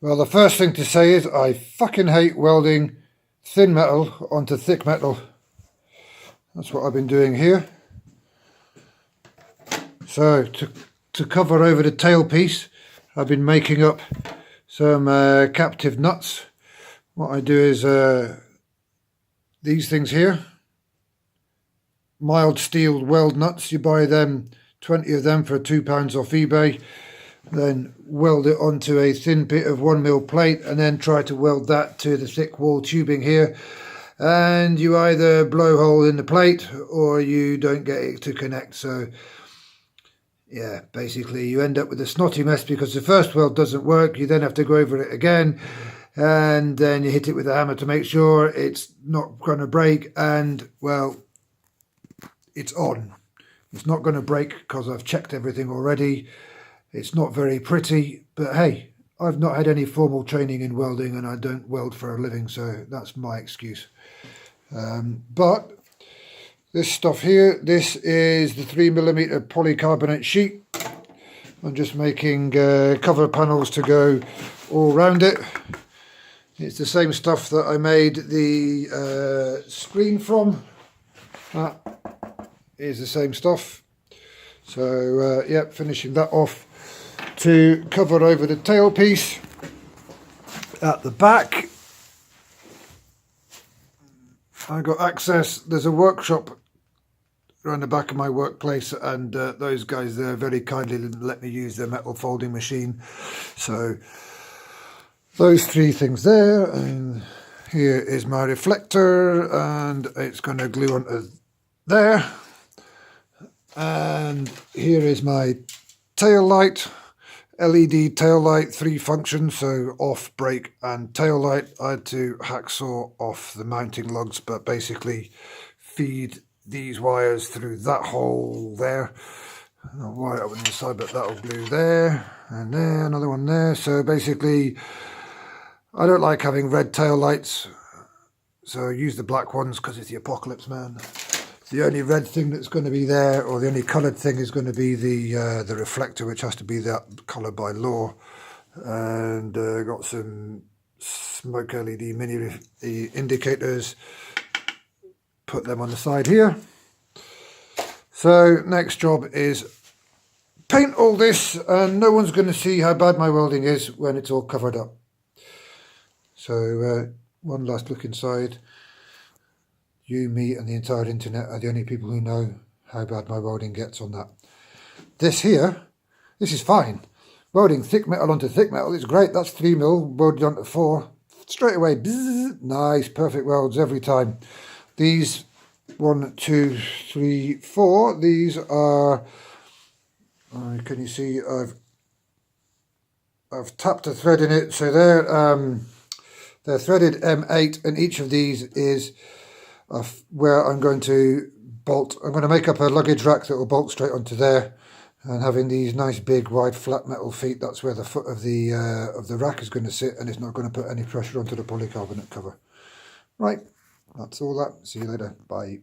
Well, the first thing to say is I fucking hate welding thin metal onto thick metal. That's what I've been doing here. So to cover over the tailpiece, I've been making up some captive nuts. What I do is these things here, mild steel weld nuts. You buy them, 20 of them for £2 off eBay. Then weld it onto a thin bit of 1mm plate and then try to weld that to the thick wall tubing here, and you either blow a hole in the plate or you don't get it to connect. So yeah, basically you end up with a snotty mess because the first weld doesn't work. You then have to go over it again, and then you hit it with a hammer to make sure it's not going to break, and well, it's on. It's not going to break because I've checked everything already. It's not very pretty, but hey, I've not had any formal training in welding and I don't weld for a living, so that's my excuse. But this stuff here, this is the 3mm polycarbonate sheet. I'm just making cover panels to go all around it. It's the same stuff that I made the screen from. That is the same stuff. So yeah, finishing that off to cover over the tailpiece. At the back, I got access. There's a workshop around the back of my workplace, and those guys there very kindly let me use their metal folding machine. So those three things there, and here is my reflector, and it's going to glue onto there. And here is my tail light, LED tail light, 3 functions, so off, brake and tail light. I had to hacksaw off the mounting lugs, but basically feed these wires through that hole there. I'll wire it up on the side, but that'll glue there and there, another one there. So basically I don't like having red tail lights, so I use the black ones because it's the apocalypse, man. The only red thing that's going to be there, or the only coloured thing, is going to be the reflector, which has to be that colour by law. And got some smoke LED mini indicators. Put them on the side here. So next job is paint all this, and no one's going to see how bad my welding is when it's all covered up. So one last look inside. You, me, and the entire internet are the only people who know how bad my welding gets on that. This here, this is fine. Welding thick metal onto thick metal is great. That's 3mm welded onto 4. Straight away, bzzz, nice, perfect welds every time. These 1, 2, 3, 4. These are. Can you see? I've tapped a thread in it, so they're threaded M8, and each of these is where I'm going to bolt. I'm going to make up a luggage rack that will bolt straight onto there, and having these nice big wide flat metal feet, that's where the foot of the rack is going to sit, and it's not going to put any pressure onto the polycarbonate cover. Right, that's all that. See you later. Bye.